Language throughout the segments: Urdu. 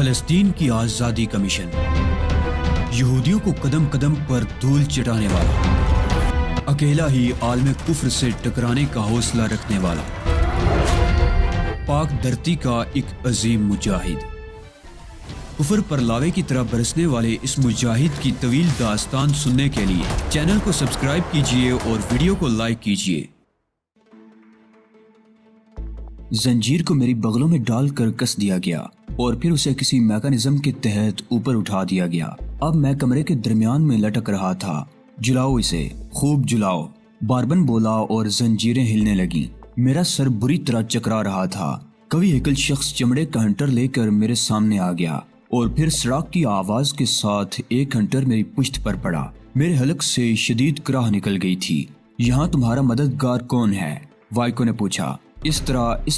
فلسطین کی آزادی کا مشن، یہودیوں کو قدم قدم پر دھول چٹانے والا، اکیلا ہی عالم کفر سے ٹکرانے کا حوصلہ رکھنے والا، پاک دھرتی کا ایک عظیم مجاہد، کفر پر لاوے کی طرح برسنے والے اس مجاہد کی طویل داستان سننے کے لیے چینل کو سبسکرائب کیجئے اور ویڈیو کو لائک کیجئے۔ زنجیر کو میری بغلوں میں ڈال کر کس دیا گیا اور پھر اسے کسی میکانزم کے تحت اوپر اٹھا دیا گیا۔ اب میں کمرے کے درمیان میں لٹک رہا تھا۔ جلاؤ اسے، خوب جلاؤ، باربن بولا اور زنجیریں ہلنے لگیں۔ میرا سر بری طرح چکرا رہا تھا۔ کوئی ہیکل شخص چمڑے کا ہنٹر لے کر میرے سامنے آ گیا اور پھر سڑاک کی آواز کے ساتھ ایک ہنٹر میری پشت پر پڑا۔ میرے حلق سے شدید کراہ نکل گئی تھی۔ یہاں تمہارا مددگار کون ہے؟ وائکو نے پوچھا۔ اس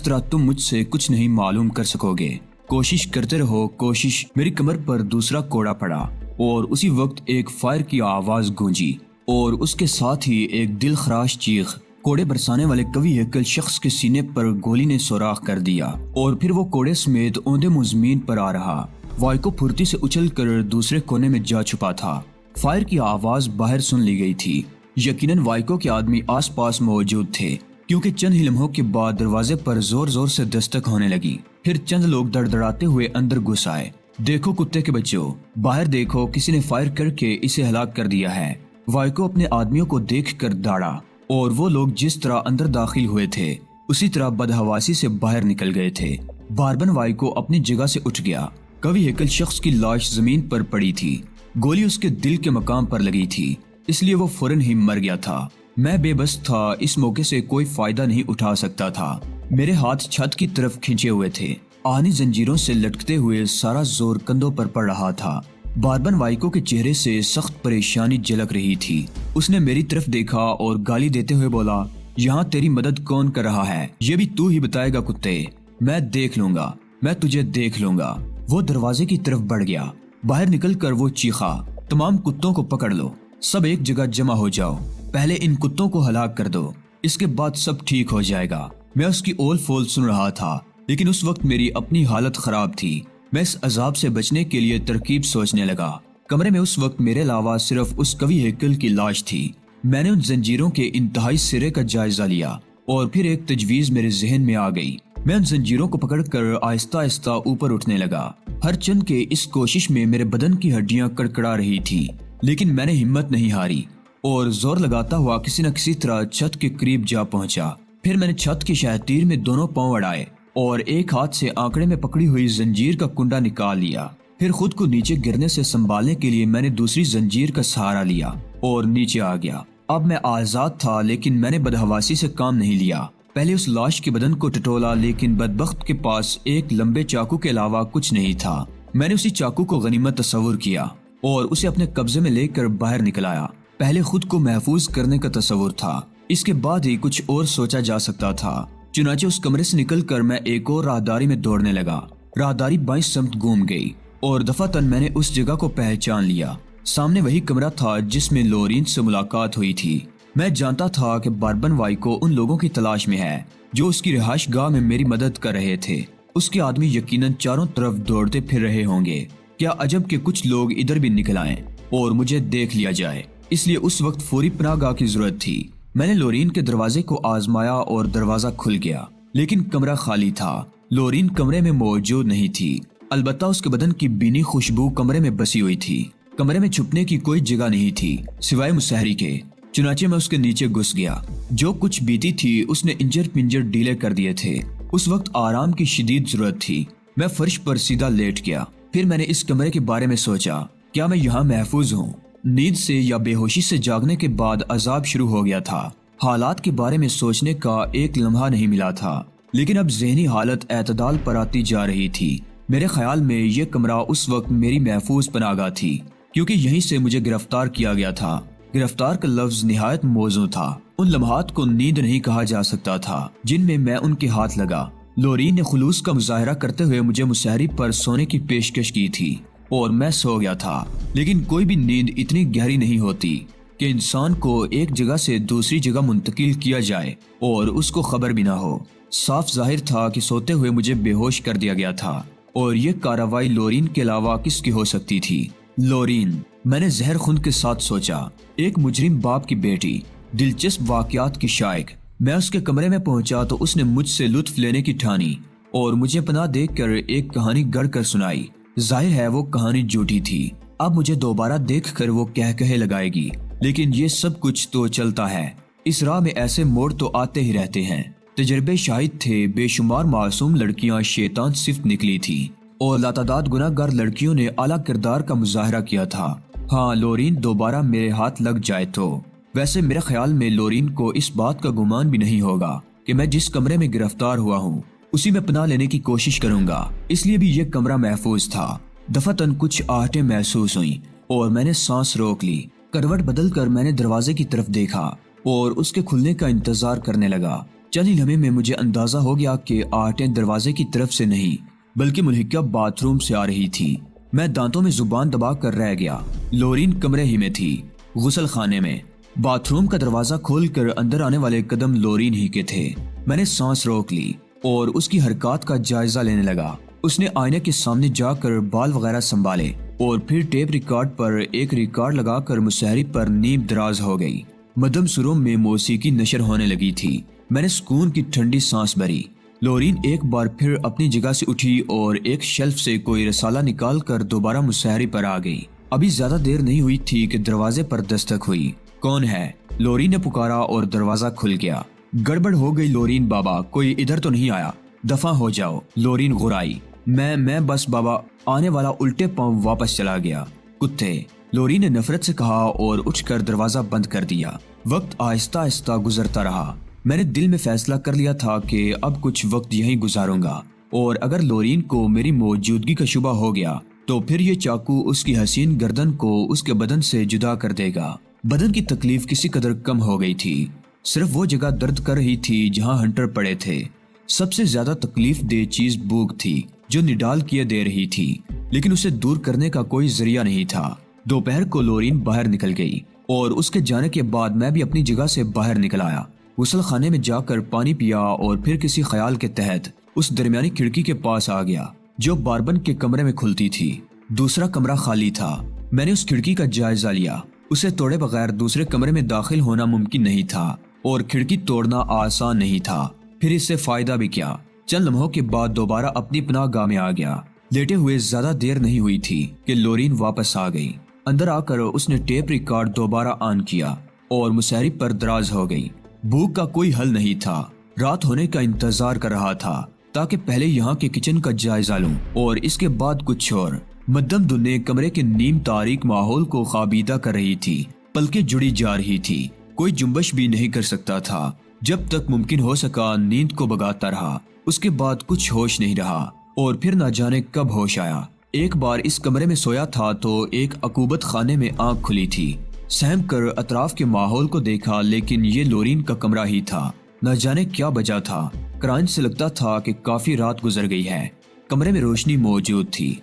طرح تم مجھ سے کچھ نہیں معلوم کر سکو گے۔ کوشش کرتے رہو، کوشش۔ میری کمر پر دوسرا کوڑا پڑا اور اسی وقت ایک فائر کی آواز گونجی اور اس کے ساتھ ہی ایک دل خراش چیخ۔ کوڑے برسانے والے قوی ہیکل شخص کے سینے پر گولی نے سوراخ کر دیا اور پھر وہ کوڑے سمیت اوندے منہ زمین پر آ رہا۔ وائکو پھرتی سے اچھل کر دوسرے کونے میں جا چھپا تھا۔ فائر کی آواز باہر سن لی گئی تھی۔ یقیناً وائکو کے آدمی آس پاس موجود تھے، کیونکہ چند ہی لمحوں کے بعد دروازے پر زور زور سے دستک ہونے لگی۔ پھر چند لوگ دڑدڑاتے ہوئے اندر گھس آئے۔ دیکھو کتے کے بچوں، باہر دیکھو، کسی نے فائر کر کے اسے ہلاک کر دیا ہے۔ وائکو اپنے آدمیوں کو دیکھ کر دوڑا اور وہ لوگ جس طرح اندر داخل ہوئے تھے اسی طرح بدحواسی سے باہر نکل گئے تھے۔ باربن وائکو اپنی جگہ سے اٹھ گیا۔ کوی ہیکل شخص کی لاش زمین پر پڑی تھی۔ گولی اس کے دل کے مقام پر لگی تھی، اس لیے وہ فوراً ہی مر گیا تھا۔ میں بے بس تھا، اس موقع سے کوئی فائدہ نہیں اٹھا سکتا تھا۔ میرے ہاتھ چھت کی طرف کھینچے ہوئے تھے۔ آہنی زنجیروں سے لٹکتے ہوئے سارا زور کندھوں پر پڑ رہا تھا۔ باربن وائکو کے چہرے سے سخت پریشانی جھلک رہی تھی۔ اس نے میری طرف دیکھا اور گالی دیتے ہوئے بولا، یہاں تیری مدد کون کر رہا ہے؟ یہ بھی تو ہی بتائے گا کتے؟ میں دیکھ لوں گا، میں تجھے دیکھ لوں گا۔ وہ دروازے کی طرف بڑھ گیا۔ باہر نکل کر وہ چیخا، تمام کتوں کو پکڑ لو، سب ایک جگہ جمع ہو جاؤ، پہلے ان کتوں کو ہلاک کر دو، اس کے بعد سب ٹھیک ہو جائے گا۔ میں اس کی اول فول سن رہا تھا، لیکن اس وقت میری اپنی حالت خراب تھی۔ میں اس عذاب سے بچنے کے لیے ترکیب سوچنے لگا۔ کمرے میں اس وقت میرے علاوہ صرف اس کوی ہیکل کی لاش تھی۔ میں نے ان زنجیروں کے انتہائی سرے کا جائزہ لیا اور پھر ایک تجویز میرے ذہن میں آ گئی۔ میں ان زنجیروں کو پکڑ کر آہستہ آہستہ اوپر اٹھنے لگا۔ ہر چند کے اس کوشش میں میرے بدن کی ہڈیاں کڑکڑا رہی تھی، لیکن میں نے ہمت نہیں ہاری اور زور لگاتا ہوا کسی نہ کسی طرح چھت کے قریب جا پہنچا۔ پھر میں نے چھت کی شہتیر میں دونوں پاؤں اڑائے اور ایک ہاتھ سے آنکڑے میں پکڑی ہوئی زنجیر کا کنڈا نکال لیا۔ پھر خود کو نیچے گرنے سے سنبھالنے کے لیے میں نے دوسری زنجیر کا سہارا لیا اور نیچے آ گیا۔ اب میں آزاد تھا، لیکن میں نے بدحواسی سے کام نہیں لیا۔ پہلے اس لاش کے بدن کو ٹٹولا، لیکن بدبخت کے پاس ایک لمبے چاقو کے علاوہ کچھ نہیں تھا۔ میں نے اسی چاقو کو غنیمت تصور کیا اور اسے اپنے قبضے میں لے کر باہر نکل آیا۔ پہلے خود کو محفوظ کرنے کا تصور تھا، اس کے بعد ہی کچھ اور سوچا جا سکتا تھا۔ چنانچہ اس کمرے سے نکل کر میں ایک اور راہداری میں دوڑنے لگا۔ راہداری بائیں سمت گھوم گئی اور دفعتاً میں نے اس جگہ کو پہچان لیا۔ سامنے وہی کمرہ تھا جس میں لورین سے ملاقات ہوئی تھی۔ میں جانتا تھا کہ باربن وائکو ان لوگوں کی تلاش میں ہے جو اس کی رہائش گاہ میں میری مدد کر رہے تھے۔ اس کے آدمی یقیناً چاروں طرف دوڑتے پھر رہے ہوں گے۔ کیا عجب کہ کچھ لوگ ادھر بھی نکل آئیں اور مجھے دیکھ لیا جائے، اس لیے اس وقت فوری پناہ گاہ کی ضرورت تھی۔ میں نے لورین کے دروازے کو آزمایا اور دروازہ کھل گیا، لیکن کمرہ خالی تھا۔ لورین کمرے میں موجود نہیں تھی، البتہ اس کے بدن کی بینی خوشبو کمرے میں بسی ہوئی تھی۔ کمرے میں چھپنے کی کوئی جگہ نہیں تھی سوائے مسہری کے۔ چنانچہ میں اس کے نیچے گھس گیا۔ جو کچھ بیتی تھی اس نے انجر پنجر ڈھیلے کر دیے تھے۔ اس وقت آرام کی شدید ضرورت تھی۔ میں فرش پر سیدھا لیٹ گیا۔ پھر میں نے اس کمرے کے بارے میں سوچا، کیا میں یہاں محفوظ ہوں؟ نیند سے یا بے ہوشی سے جاگنے کے بعد عذاب شروع ہو گیا تھا۔ حالات کے بارے میں سوچنے کا ایک لمحہ نہیں ملا تھا، لیکن اب ذہنی حالت اعتدال پر آتی جا رہی تھی۔ میرے خیال میں یہ کمرہ اس وقت میری محفوظ پناہ گاہ تھی، کیونکہ یہیں سے مجھے گرفتار کیا گیا تھا۔ گرفتار کا لفظ نہایت موزوں تھا۔ ان لمحات کو نیند نہیں کہا جا سکتا تھا جن میں میں ان کے ہاتھ لگا۔ لورین نے خلوص کا مظاہرہ کرتے ہوئے مجھے مسہری پر سونے کی پیشکش کی تھی اور میں سو گیا تھا، لیکن کوئی بھی نیند اتنی گہری نہیں ہوتی کہ انسان کو ایک جگہ سے دوسری جگہ منتقل کیا جائے اور اس کو خبر بھی نہ ہو۔ صاف ظاہر تھا کہ سوتے ہوئے مجھے بے ہوش کر دیا گیا تھا۔ اور یہ کارروائی لورین کے علاوہ کس کی ہو سکتی تھی؟ لورین، میں نے زہر خون کے ساتھ سوچا، ایک مجرم باپ کی بیٹی، دلچسپ واقعات کی شائق۔ میں اس کے کمرے میں پہنچا تو اس نے مجھ سے لطف لینے کی ٹھانی اور مجھے پناہ دیکھ کر ایک کہانی گڑھ کر سنائی۔ ظاہر ہے وہ کہانی جھوٹی تھی۔ اب مجھے دوبارہ دیکھ کر وہ کہے لگائے گی، لیکن یہ سب کچھ تو چلتا ہے، اس راہ میں ایسے موڑ تو آتے ہی رہتے ہیں۔ تجربے شاہد تھے، بے شمار معصوم لڑکیاں شیطان صفت نکلی تھی اور لاتعداد گناہ گار لڑکیوں نے اعلیٰ کردار کا مظاہرہ کیا تھا۔ ہاں، لورین دوبارہ میرے ہاتھ لگ جائے تو۔ ویسے میرے خیال میں لورین کو اس بات کا گمان بھی نہیں ہوگا کہ میں جس کمرے میں گرفتار ہوا ہوں اسی میں پناہ لینے کی کوشش کروں گا، اس لیے بھی یہ کمرہ محفوظ تھا۔ دفعتاً کچھ آہٹیں محسوس ہوئیں اور میں نے سانس روک لی۔ کروٹ بدل کر میں نے دروازے کی طرف دیکھا اور اس کے کھلنے کا انتظار کرنے لگا۔ چند ہی لمحے میں مجھے اندازہ ہو گیا کہ آہٹیں دروازے کی طرف سے نہیں بلکہ ملحقہ باتھ روم سے آ رہی تھی۔ میں دانتوں میں زبان دبا کر رہ گیا۔ لورین کمرے ہی میں تھی، غسل خانے میں۔ باتھ روم کا دروازہ کھول کر اندر آنے والے قدم لورین ہی کے تھے۔ میں نے سانس روک لی اور اس کی حرکات کا جائزہ لینے لگا۔ اس نے آئینے کے سامنے جا کر بال وغیرہ سنبھالے اور پھر ٹیپ ریکارڈ پر ایک ریکارڈ لگا کر مسہری پر نیم دراز ہو گئی۔ مدھم سروں میں موسیقی نشر ہونے لگی تھی۔ میں نے سکون کی ٹھنڈی سانس بھری۔ لورین ایک بار پھر اپنی جگہ سے اٹھی اور ایک شیلف سے کوئی رسالہ نکال کر دوبارہ مسہری پر آ گئی۔ ابھی زیادہ دیر نہیں ہوئی تھی کہ دروازے پر دستک ہوئی۔ کون ہے؟ لورین نے پکارا اور دروازہ کھل گیا۔ گڑبڑ ہو گئی لورین بابا، کوئی ادھر تو نہیں آیا؟ دفع ہو جاؤ، لورین غرائی۔ میں بس بابا۔ آنے والا الٹے پاؤں واپس چلا گیا۔ کتے، لورین نے نفرت سے کہا اور اٹھ کر دروازہ بند کر دیا۔ وقت آہستہ آہستہ گزرتا رہا۔ میں نے دل میں فیصلہ کر لیا تھا کہ اب کچھ وقت یہیں گزاروں گا اور اگر لورین کو میری موجودگی کا شبہ ہو گیا تو پھر یہ چاقو اس کی حسین گردن کو اس کے بدن سے جدا کر دے گا۔ بدن کی تکلیف کسی قدر کم ہو گئی تھی، صرف وہ جگہ درد کر رہی تھی جہاں ہنٹر پڑے تھے۔ سب سے زیادہ تکلیف دہ چیز بھوک تھی جو نڈال کیے دے رہی تھی، لیکن اسے دور کرنے کا کوئی ذریعہ نہیں تھا۔ دوپہر کو لورین باہر نکل گئی اور اس کے جانے کے بعد میں بھی اپنی جگہ سے باہر نکل آیا۔ غسل خانے میں جا کر پانی پیا اور پھر کسی خیال کے تحت اس درمیانی کھڑکی کے پاس آ گیا جو باربن کے کمرے میں کھلتی تھی۔ دوسرا کمرہ خالی تھا۔ میں نے اس کھڑکی کا جائزہ لیا۔ اسے توڑے بغیر دوسرے کمرے میں داخل ہونا ممکن نہیں تھا اور کھڑکی توڑنا آسان نہیں تھا۔ پھر اس سے فائدہ بھی کیا؟ چند لمحوں کے بعد دوبارہ اپنی پناہ گاہ میں آ گیا۔ لیٹے ہوئے زیادہ دیر نہیں ہوئی تھی کہ لورین واپس آ گئی۔ اندر آ کر اس نے ٹیپ ریکارڈ دوبارہ آن کیا اور مسہری پر دراز ہو گئی۔ بھوک کا کوئی حل نہیں تھا۔ رات ہونے کا انتظار کر رہا تھا تاکہ پہلے یہاں کے کچن کا جائزہ لوں اور اس کے بعد کچھ اور۔ مدھم دھن کمرے کے نیم تاریک ماحول کو خوابیدہ کر رہی تھی۔ پلکیں جڑی جا رہی تھی۔ کوئی جنبش بھی نہیں کر سکتا تھا۔ جب تک ممکن ہو سکا نیند کو بگاتا رہا۔ اس کے بعد کچھ ہوش نہیں رہا اور پھر نہ جانے کب ہوش آیا۔ ایک بار اس کمرے میں سویا تھا تو ایک عقوبت خانے میں آنکھ کھلی تھی۔ سہم کر اطراف کے ماحول کو دیکھا لیکن یہ لورین کا کمرہ ہی تھا۔ نہ جانے کیا بجا تھا۔ کرائن سے لگتا تھا کہ کافی رات گزر گئی ہے۔ کمرے میں روشنی موجود تھی۔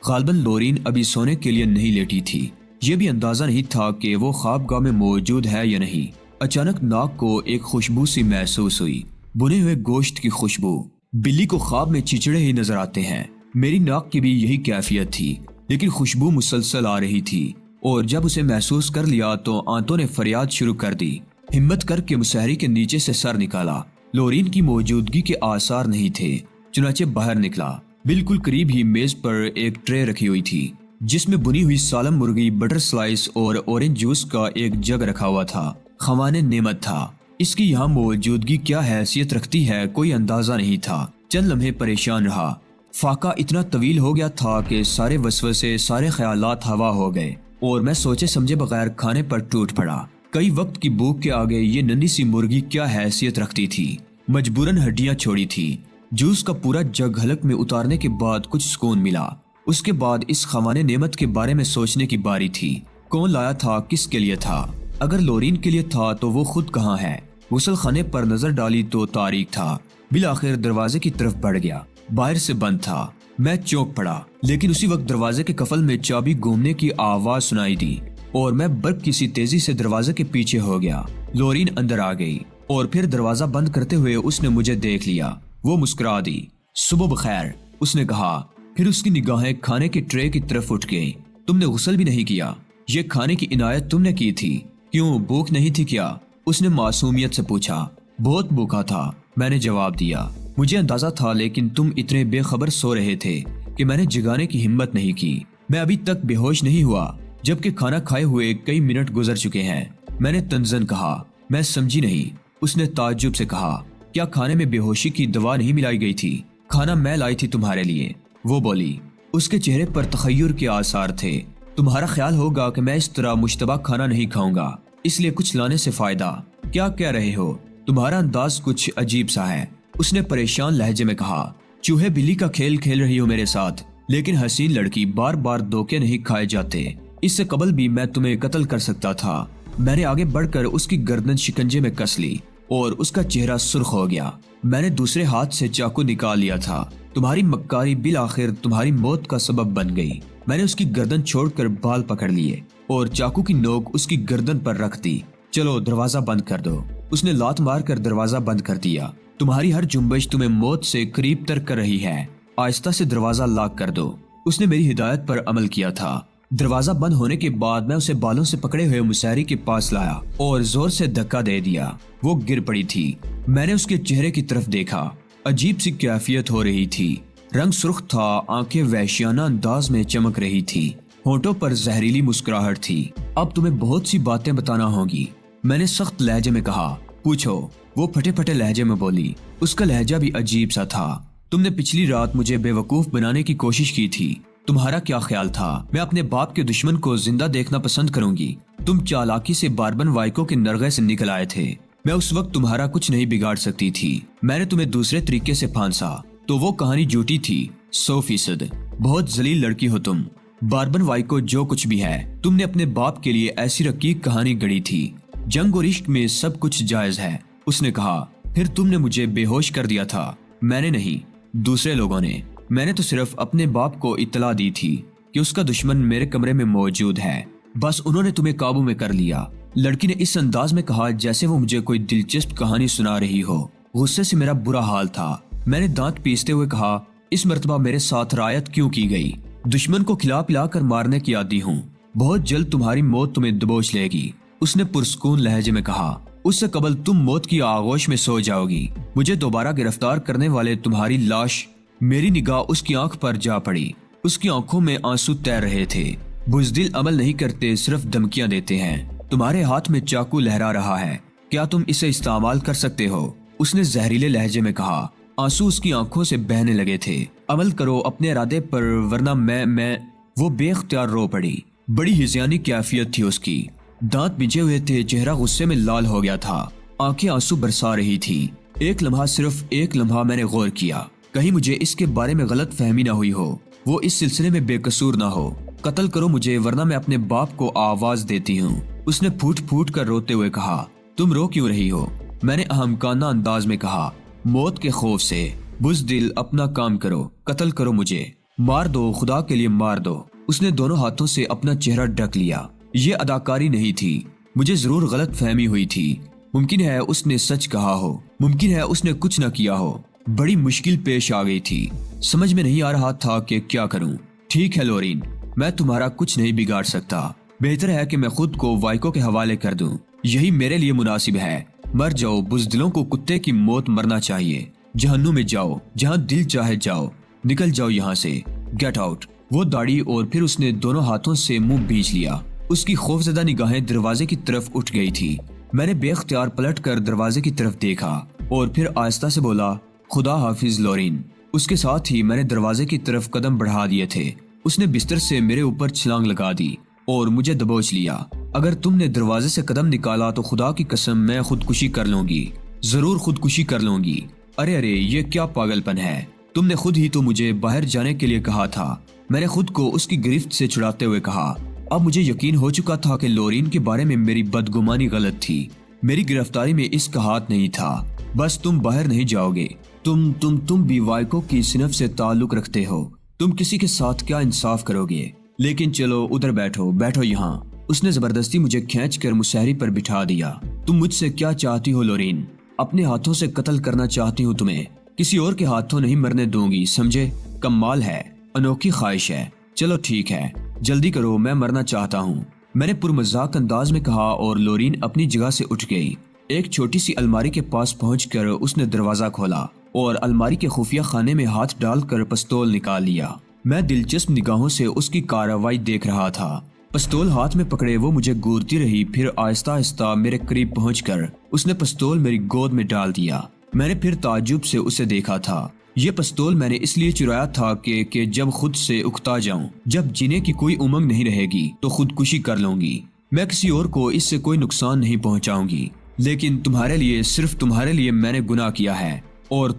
غالباً لورین ابھی سونے کے لیے نہیں لیٹی تھی۔ یہ بھی اندازہ نہیں تھا کہ وہ خواب گاہ میں موجود ہے یا نہیں۔ اچانک ناک کو ایک خوشبو سی محسوس ہوئی، بنے ہوئے گوشت کی خوشبو۔ بلی کو خواب میں چچڑے ہی نظر آتے ہیں۔ میری ناک کی بھی یہی کیفیت تھی، لیکن خوشبو مسلسل آ رہی تھی اور جب اسے محسوس کر لیا تو آنتوں نے فریاد شروع کر دی۔ ہمت کر کے مسہری کے نیچے سے سر نکالا۔ لورین کی موجودگی کے آثار نہیں تھے، چنانچہ باہر نکلا۔ بالکل قریب ہی میز پر ایک ٹرے رکھی ہوئی تھی جس میں بنی ہوئی سالم مرغی، بٹر سلائس اور اورنج جوس کا ایک جگ رکھا ہوا تھا۔ خوان نعمت تھا۔ اس کی یہاں موجودگی کیا حیثیت رکھتی ہے کوئی اندازہ نہیں تھا۔ چند لمحے پریشان رہا۔ فاقہ اتنا طویل ہو گیا تھا کہ سارے وسوسے، سارے خیالات ہوا ہو گئے اور میں سوچے سمجھے بغیر کھانے پر ٹوٹ پڑا۔ کئی وقت کی بھوک کے آگے یہ ننھی سی مرغی کیا حیثیت رکھتی تھی۔ مجبوراً ہڈیاں چھوڑی تھی۔ جوس کا پورا جگ حلق میں اتارنے کے بعد کچھ سکون ملا۔ اس کے بعد اس خوان نعمت کے بارے میں سوچنے کی باری تھی۔ کون لایا تھا، کس کے لیے تھا؟ اگر لورین کے لیے تھا تو وہ خود کہاں ہے؟ غسل خانے پر نظر ڈالی تو تاریک تھا۔ بالآخر دروازے کی طرف بڑھ گیا۔ باہر سے بند تھا۔ میں چونک پڑا، لیکن اسی وقت دروازے کے قفل میں چابی گھومنے کی آواز سنائی دی اور میں برق کی سی تیزی سے دروازے کے پیچھے ہو گیا۔ لورین اندر آ گئی اور پھر دروازہ بند کرتے ہوئے اس نے مجھے دیکھ لیا۔ وہ مسکرا دی۔ صبح بخیر، اس نے کہا۔ پھر اس کی نگاہیں کھانے کے ٹرے کی طرف اٹھ گئیں۔ تم نے غسل بھی نہیں کیا، یہ کھانے کی عنایت تم نے کی تھی، کیوں بھوک نہیں تھی کیا؟ اس نے معصومیت سے پوچھا۔ بہت بھوکا تھا، میں نے جواب دیا۔ مجھے اندازہ تھا لیکن تم اتنے بے خبر سو رہے تھے کہ میں نے جگانے کی ہمت نہیں کی۔ میں ابھی تک بے ہوش نہیں ہوا جبکہ کھانا کھائے ہوئے کئی منٹ گزر چکے ہیں، میں نے تنزن کہا۔ میں سمجھی نہیں۔ اس نے تعجب سے کہا، کیا کھانے میں بے ہوشی کی دوا نہیں ملائی گئی تھی؟ کھانا میں لائی تھی تمہارے لیے، وہ بولی۔ اس کے چہرے پر تخیر کے آثار تھے۔ تمہارا خیال ہوگا کہ میں اس طرح مشتبہ کھانا نہیں کھاؤں گا، اس لیے کچھ لانے سے فائدہ؟ کیا کہہ رہے ہو؟ تمہارا انداز کچھ عجیب سا ہے، اس نے پریشان لہجے میں کہا۔ چوہے بلی کا کھیل کھیل رہی ہو میرے ساتھ، لیکن حسین لڑکی، بار بار دھوکے نہیں کھائے جاتے۔ اس سے قبل بھی میں تمہیں قتل کر سکتا تھا۔ میں نے آگے بڑھ کر اس کی گردن شکنجے میں کس لی اور اس کا چہرہ سرخ ہو گیا۔ میں نے دوسرے ہاتھ سے چاقو نکال لیا تھا۔ تمہاری مکاری بالآخر تمہاری موت کا سبب بن گئی۔ میں نے اس کی گردن چھوڑ کر بال پکڑ لیے اور چاقو کی نوک اس کی گردن پر رکھ دی۔ چلو دروازہ بند کر دو۔ اس نے لات مار کر دروازہ بند کر دیا۔ تمہاری ہر جنبش تمہیں موت سے قریب تر کر رہی ہے، آہستہ سے دروازہ لاک کر دو۔ اس نے میری ہدایت پر عمل کیا تھا۔ دروازہ بند ہونے کے بعد میں اسے بالوں سے پکڑے ہوئے مسہری کے پاس لایا اور زور سے دھکا دے دیا۔ وہ گر پڑی تھی۔ میں نے اس کے چہرے کی طرف دیکھا، عجیب سی کیفیت ہو رہی تھی۔ رنگ سرخ تھا، آنکھیں وحشیانہ انداز میں چمک رہی تھی، ہونٹوں پر زہریلی مسکراہٹ تھی۔ اب تمہیں بہت سی باتیں بتانا ہوگی، میں نے سخت لہجے میں کہا۔ پوچھو، وہ پھٹے پھٹے لہجے میں بولی۔ اس کا لہجہ بھی عجیب سا تھا۔ تم نے پچھلی رات مجھے بے وقوف بنانے کی کوشش کی تھی۔ تمہارا کیا خیال تھا میں اپنے باپ کے دشمن کو زندہ دیکھنا پسند کروں گی؟ تم چالاکی سے باربن وائکو کے نرغے سے نکل آئے تھے۔ میں اس وقت تمہارا کچھ نہیں بگاڑ سکتی تھی۔ میں نے تمہیں دوسرے طریقے سے پھانسا تو وہ کہانی جھوٹی تھی، 100%۔ بہت ذلیل لڑکی ہو تم۔ باربن وائکو جو کچھ بھی ہے، تم نے اپنے باپ کے لیے ایسی رقیق کہانی گڑھی تھی۔ جنگ اور عشق میں سب کچھ جائز ہے، اس نے کہا۔ پھر تم نے مجھے بے ہوش کر دیا تھا۔ میں نے نہیں، دوسرے لوگوں نے۔ میں نے تو صرف اپنے باپ کو اطلاع دی تھی کہ اس کا دشمن میرے کمرے میں موجود ہے، بس انہوں نے تمہیں قابو میں کر لیا۔ لڑکی نے اس انداز میں کہا جیسے وہ مجھے کوئی دلچسپ کہانی سنا رہی ہو۔ غصے سے میرا برا حال تھا۔ میں نے دانت پیستے ہوئے کہا، اس مرتبہ میرے ساتھ رعایت کیوں کی گئی؟ دشمن کو کھلا پلا کر مارنے کی عادی ہوں، بہت جلد تمہاری موت تمہیں دبوچ لے گی، اس نے پرسکون لہجے میں کہا۔ اس سے قبل تم موت کی آغوش میں سو جاؤ گی۔ مجھے دوبارہ گرفتار کرنے والے تمہاری لاش، میری نگاہ اس کی آنکھ پر جا پڑی۔ اس کی آنکھوں میں آنسو تیر رہے تھے۔ بزدل عمل نہیں کرتے، صرف دھمکیاں دیتے ہیں۔ تمہارے ہاتھ میں چاقو لہرا رہا ہے، کیا تم اسے استعمال کر سکتے ہو؟ اس نے زہریلے لہجے میں کہا۔ آنسو اس کی آنکھوں سے بہنے لگے تھے۔ عمل کرو اپنے ارادے پر ورنہ میں وہ بے اختیار رو پڑی۔ بڑی ہذیانی کیفیت تھی اس کی، دانت بجے ہوئے تھے، چہرہ غصے میں لال ہو گیا تھا، آنکھیں آنسو برسا رہی تھی۔ ایک لمحہ، صرف ایک لمحہ میں نے غور کیا، کہیں مجھے اس کے بارے میں غلط فہمی نہ ہوئی ہو، وہ اس سلسلے میں بے قصور نہ ہو۔ قتل کرو مجھے ورنہ میں اپنے باپ کو آواز دیتی ہوں، اس نے پھوٹ پھوٹ کر روتے ہوئے کہا۔ تم رو کیوں رہی ہو؟ میں نے احمقانہ انداز میں کہا۔ موت کے خوف سے۔ بزدل اپنا کام کرو، قتل کرو مجھے، مار دو، خدا کے لیے مار دو۔ اس نے دونوں ہاتھوں سے اپنا چہرہ ڈھک لیا۔ یہ اداکاری نہیں تھی، مجھے ضرور غلط فہمی ہوئی تھی۔ ممکن ہے اس نے سچ کہا ہو، ممکن ہے اس نے کچھ نہ کیا ہو۔ بڑی مشکل پیش آ گئی تھی، سمجھ میں نہیں آ رہا تھا کہ کیا کروں۔ ٹھیک ہے لورین، میں تمہارا کچھ نہیں بگاڑ سکتا، بہتر ہے کہ میں خود کو وائکو کے حوالے کر دوں، یہی میرے لیے مناسب ہے۔ مر جاؤ، بزدلوں کو کتے کی موت مرنا چاہیے۔ جہنم میں جاؤ، جہاں دل چاہے جاؤ، نکل جاؤ یہاں سے، گیٹ آؤٹ۔ وہ داڑھی اور پھر اس نے دونوں ہاتھوں سے منہ بھیج لیا۔ اس کی خوفزدہ نگاہیں دروازے کی طرف اٹھ گئی تھی۔ میں نے بے اختیار پلٹ کر دروازے کی طرف دیکھا اور پھر آہستہ سے بولا، خدا حافظ لورین۔ اس کے ساتھ ہی میں نے دروازے کی طرف قدم بڑھا دیے تھے۔ اس نے بستر سے میرے اوپر چھلانگ لگا دی اور مجھے دبوچ لیا۔ اگر تم نے دروازے سے قدم نکالا تو خدا کی قسم میں خودکشی کر لوں گی، ضرور خودکشی کر لوں گی۔ ارے یہ کیا پاگل پن ہے؟ تم نے خود ہی تو مجھے باہر جانے کے لیے کہا تھا۔ میں نے خود کو اس کی گرفت سے چھڑاتے ہوئے کہا۔ اب مجھے یقین ہو چکا تھا کہ لورین کے بارے میں میری بدگمانی غلط تھی، میری گرفتاری میں اس کا ہاتھ نہیں تھا۔ بس تم باہر نہیں جاؤ گے۔ تم بھی وائکو کی صنف سے تعلق رکھتے ہو، تم کسی کے ساتھ کیا انصاف کرو گے؟ لیکن چلو ادھر بیٹھو یہاں۔ اس نے زبردستی مجھے کھینچ کر مسہری پر بٹھا دیا۔ تم مجھ سے کیا چاہتی ہو لورین؟ اپنے ہاتھوں سے قتل کرنا چاہتی ہوں تمہیں، کسی اور کے ہاتھوں نہیں مرنے دوں گی، سمجھے؟ کمال ہے، انوکھی خواہش ہے، چلو ٹھیک ہے، جلدی کرو، میں مرنا چاہتا ہوں، میں نے پرمذاق انداز میں کہا اور لورین اپنی جگہ سے اٹھ گئی۔ ایک چھوٹی سی الماری کے پاس پہنچ کر اس نے دروازہ کھولا اور الماری کے خفیہ خانے میں ہاتھ ڈال کر پستول نکال لیا۔ میں دلچسپ نگاہوں سے اس کی کارروائی دیکھ رہا تھا۔ پستول ہاتھ میں پکڑے وہ مجھے گورتی رہی، پھر آہستہ آہستہ میرے قریب پہنچ کر اس نے پستول میری گود میں ڈال دیا۔ میں نے پھر تعجب سے اسے دیکھا تھا۔ یہ پستول میں نے اس لیے چرایا تھا کہ جب خود سے اکتا جاؤں، جب جینے کی کوئی امنگ نہیں رہے گی تو خودکشی کر لوں گی۔ میں کسی اور کو اس سے کوئی نقصان نہیں پہنچاؤں گی، لیکن تمہارے لیے، صرف تمہارے لیے میں نے گناہ کیا ہے، اور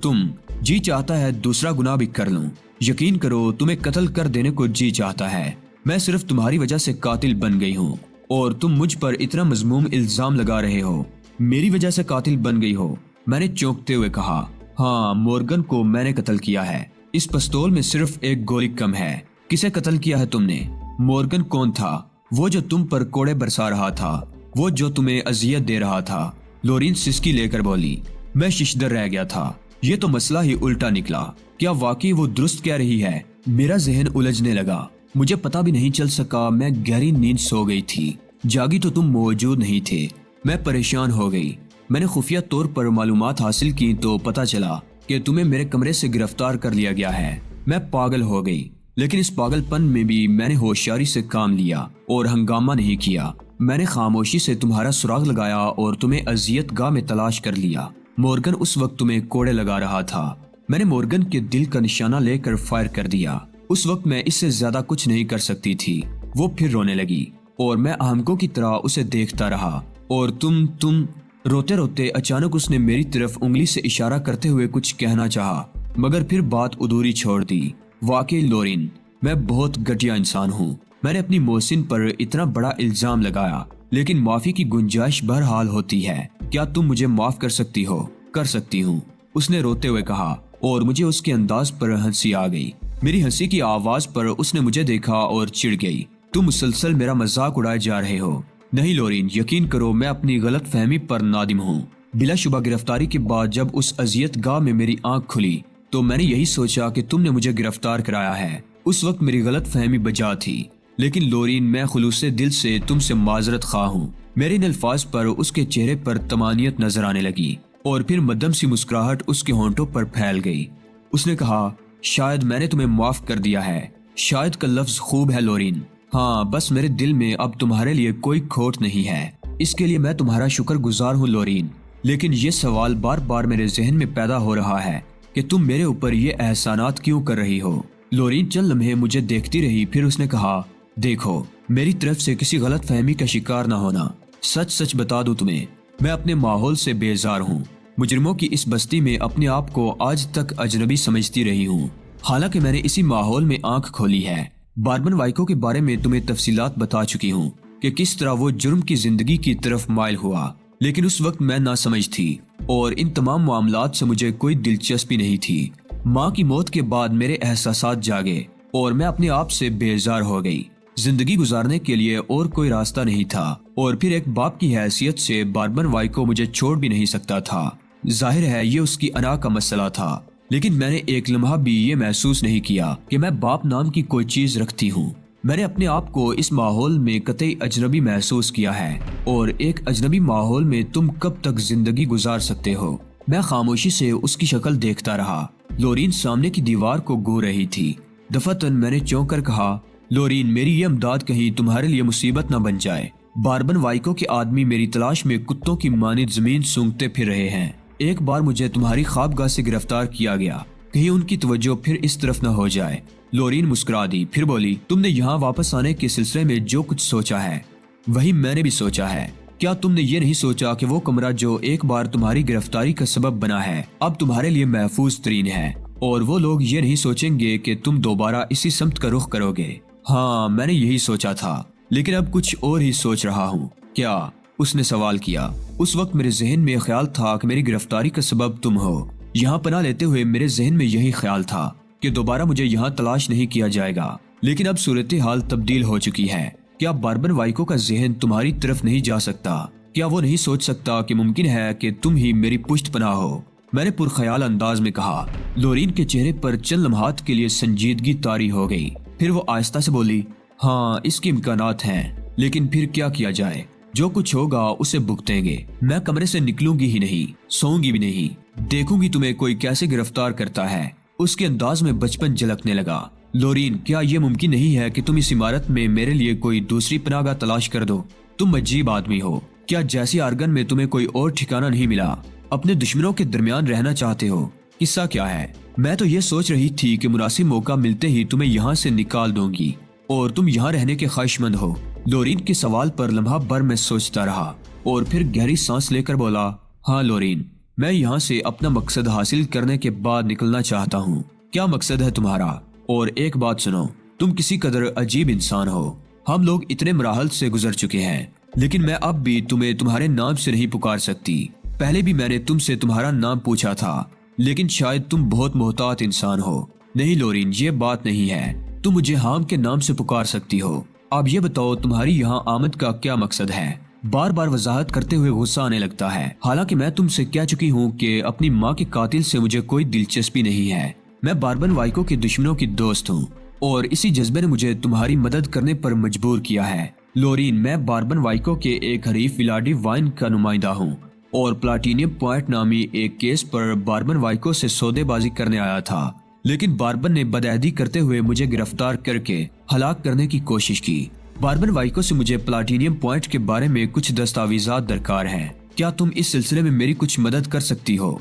جی چاہتا ہے دوسرا گناہ بھی کر لوں۔ یقین کرو تمہیں قتل کر دینے کو جی چاہتا ہے۔ میں صرف تمہاری وجہ سے قاتل بن گئی ہوں، اور تم مجھ پر اتنا مذموم الزام لگا رہے ہو۔ میری وجہ سے قاتل بن گئی ہو؟ میں نے چونکتے ہوئے کہا، ہاں، مورگن کو میں نے قتل کیا ہے۔ اس پستول میں صرف ایک گولی کم ہے۔ کسے قتل کیا ہے تم نے؟ مورگن کون تھا؟ وہ جو تم پر کوڑے برسا رہا تھا، وہ جو تمہیں اذیت دے رہا تھا۔ لورین سسکی لے کر بولی۔ میں ششدر رہ گیا تھا۔ یہ تو مسئلہ ہی الٹا نکلا۔ کیا واقعی وہ درست کہہ رہی ہے؟ میرا ذہن الجھنے لگا۔ مجھے پتا بھی نہیں چل سکا، میں گہری نیند سو گئی تھی۔ جاگی تو تم موجود نہیں تھے۔ میں پریشان ہو گئی۔ میں نے خفیہ طور پر معلومات حاصل کی تو پتا چلا کہ تمہیں میرے کمرے سے گرفتار کر لیا گیا ہے۔ میں پاگل ہو گئی، لیکن اس پاگل پن میں بھی میں نے ہوشیاری سے کام لیا اور ہنگامہ نہیں کیا۔ میں نے خاموشی سے تمہارا سراغ لگایا اور تمہیں اذیت گاہ میں تلاش کر لیا۔ مورگن اس وقت تمہیں کوڑے لگا رہا تھا۔ میں نے مورگن کے دل کا نشانہ لے کر فائر کر دیا۔ اس وقت میں اس سے زیادہ کچھ نہیں کر سکتی تھی۔ وہ پھر رونے لگی اور میں احمقوں کی طرح اسے دیکھتا رہا، اور تم روتے روتے اچانک اس نے میری طرف انگلی سے اشارہ کرتے ہوئے کچھ کہنا چاہا، مگر پھر بات ادھوری چھوڑ دی۔ واقعی لورین، میں بہت گھٹیا انسان ہوں۔ میں نے اپنی محسن پر اتنا بڑا الزام لگایا، لیکن معافی کی گنجائش بہرحال ہوتی ہے۔ کیا تم مجھے معاف کر سکتی ہو؟ کر سکتی ہوں، اس نے روتے ہوئے کہا، اور مجھے اس کے انداز پر ہنسی آ گئی۔ میری ہنسی کی آواز پر اس نے مجھے دیکھا اور چڑ گئی۔ تم مسلسل میرا مذاق اڑائے جا رہے ہو۔ نہیں لورین، یقین کرو میں اپنی غلط فہمی پر نادم ہوں۔ بلا شبہ گرفتاری کے بعد جب اس اذیت گاہ میں میری آنکھ کھلی تو میں نے یہی سوچا کہ تم نے مجھے گرفتار کرایا ہے۔ اس وقت میری غلط فہمی بجا تھی، لیکن لورین، میں خلوص دل سے تم سے معذرت خواہ ہوں۔ میرے ان الفاظ پر اس کے چہرے پر طمانینت نظر آنے لگی، اور پھر مدھم سی مسکراہٹ اس کے ہونٹوں پر پھیل گئی۔ اس نے کہا، شاید میں نے تمہیں معاف کر دیا ہے۔ شاید کا لفظ خوب ہے لورین۔ ہاں، بس میرے دل میں اب تمہارے لیے کوئی کھوٹ نہیں ہے۔ اس کے لیے میں تمہارا شکر گزار ہوں لورین، لیکن یہ سوال بار بار میرے ذہن میں پیدا ہو رہا ہے کہ تم میرے اوپر یہ احسانات کیوں کر رہی ہو۔ لورین چند لمحے مجھے دیکھتی رہی، پھر اس نے کہا، دیکھو، میری طرف سے کسی غلط فہمی کا شکار نہ ہونا۔ سچ سچ بتا دوں تمہیں، میں اپنے ماحول سے بیزار ہوں۔ مجرموں کی اس بستی میں اپنے آپ کو آج تک اجنبی سمجھتی رہی ہوں، حالانکہ میں نے اسی ماحول میں آنکھ کھولی ہے۔ باربن وائکو کے بارے میں تمہیں تفصیلات بتا چکی ہوں کہ کس طرح وہ جرم کی زندگی کی طرف مائل ہوا، لیکن اس وقت میں ناسمجھ تھی اور ان تمام معاملات سے مجھے کوئی دلچسپی نہیں تھی۔ ماں کی موت کے بعد میرے احساسات جاگے اور میں اپنے آپ سے بیزار ہو گئی۔ زندگی گزارنے کے لیے اور کوئی راستہ نہیں تھا، اور پھر ایک باپ کی حیثیت سے باربن وائکو مجھے چھوڑ بھی نہیں سکتا تھا۔ ظاہر ہے یہ اس کی انا کا مسئلہ تھا، لیکن میں نے ایک لمحہ بھی یہ محسوس نہیں کیا کہ میں باپ نام کی کوئی چیز رکھتی ہوں۔ میں نے اپنے آپ کو اس ماحول میں قطعی اجنبی محسوس کیا ہے، اور ایک اجنبی ماحول میں تم کب تک زندگی گزار سکتے ہو؟ میں خاموشی سے اس کی شکل دیکھتا رہا۔ لورین سامنے کی دیوار کو گو رہی تھی۔ دفعتاً میں نے چونک کر کہا، لورین، میری یہ امداد کہیں تمہارے لیے مصیبت نہ بن جائے۔ باربن وائکو کے آدمی میری تلاش میں کتوں کی مانند زمین سونگتے پھر رہے ہیں۔ ایک بار مجھے تمہاری خوابگاہ سے گرفتار کیا گیا، کہیں ان کی توجہ پھر اس طرف نہ ہو جائے۔ لورین مسکرا دی، پھر بولی، تم نے یہاں واپس آنے کے سلسلے میں جو کچھ سوچا ہے وہی میں نے بھی سوچا ہے۔ کیا تم نے یہ نہیں سوچا کہ وہ کمرہ جو ایک بار تمہاری گرفتاری کا سبب بنا ہے اب تمہارے لیے محفوظ ترین ہے، اور وہ لوگ یہ نہیں سوچیں گے کہ تم دوبارہ اسی سمت کا رخ کرو گے؟ ہاں، میں نے یہی سوچا تھا، لیکن اب کچھ اور ہی سوچ رہا ہوں۔ کیا؟ اس نے سوال کیا۔ اس وقت میرے ذہن میں خیال تھا کہ میری گرفتاری کا سبب تم ہو۔ یہاں پناہ لیتے ہوئے میرے ذہن میں یہی خیال تھا کہ دوبارہ مجھے یہاں تلاش نہیں کیا جائے گا، لیکن اب صورتحال تبدیل ہو چکی ہے۔ کیا باربن وائکو کا ذہن تمہاری طرف نہیں جا سکتا؟ کیا وہ نہیں سوچ سکتا کہ ممکن ہے کہ تم ہی میری پشت پناہ ہو؟ میں نے پرخیال انداز میں کہا۔ لورین کے چہرے پر چند لمحات کے لیے سنجیدگی طاری ہو گئی، پھر وہ آہستہ سے بولی، ہاں اس کے امکانات ہیں، لیکن پھر کیا کیا جائے؟ جو کچھ ہوگا اسے بھگتیں گے۔ میں کمرے سے نکلوں گی ہی نہیں، سوؤں گی بھی نہیں، دیکھوں گی تمہیں کوئی کیسے گرفتار کرتا ہے۔ اس کے انداز میں بچپن جھلکنے لگا۔ لورین، کیا یہ ممکن نہیں ہے کہ تم اس عمارت میں میرے لیے کوئی دوسری پناہ گاہ تلاش کر دو؟ تم عجیب آدمی ہو۔ کیا جیسی آرگن میں تمہیں کوئی اور ٹھکانہ نہیں ملا؟ اپنے دشمنوں کے درمیان رہنا چاہتے ہو؟ قصہ کیا ہے؟ میں تو یہ سوچ رہی تھی کہ مناسب موقع ملتے ہی تمہیں یہاں سے نکال دوں گی اور تم یہاں رہنے کے خواہش مند ہو۔ لورین کے سوال پر لمحہ بھر میں سوچتا رہا اور پھر گہری سانس لے کر بولا، ہاں لورین، میں یہاں سے اپنا مقصد حاصل کرنے کے بعد نکلنا چاہتا ہوں۔ کیا مقصد ہے تمہارا؟ اور ایک بات سنو، تم کسی قدر عجیب انسان ہو۔ ہم لوگ اتنے مراحل سے گزر چکے ہیں، لیکن میں اب بھی تمہیں تمہارے نام سے نہیں پکار سکتی۔ پہلے بھی میں نے تم سے تمہارا نام پوچھا تھا، لیکن شاید تم بہت محتاط انسان ہو۔ نہیں لورین، یہ بات نہیں ہے، تم مجھے حام کے نام سے پکار سکتی ہو۔ اب یہ بتاؤ تمہاری یہاں آمد کا کیا مقصد ہے؟ بار بار وضاحت کرتے ہوئے غصہ آنے لگتا ہے، حالانکہ میں تم سے کہہ چکی ہوں کہ اپنی ماں کے قاتل سے مجھے کوئی دلچسپی نہیں ہے۔ میں باربن وائکو کے دشمنوں کی دوست ہوں اور اسی جذبے نے مجھے تمہاری مدد کرنے پر مجبور کیا ہے۔ لورین، میں باربن وائکو کے ایک حریف ولاڈی وائن کا نمائندہ ہوں اور پلاٹینیم پوائنٹ نامی ایک کیس پر باربن وائکو سے سودے بازی کرنے آیا تھا، لیکن باربن نے بدعہدی کرتے ہوئے مجھے گرفتار کر کے ہلاک کرنے کی کوشش کی۔ باربن وائکو سے مجھے پلاٹینیم پوائنٹ کے بارے میں کچھ دستاویزات درکار ہیں۔ کیا تم اس سلسلے میں میری کچھ مدد کر سکتی ہو؟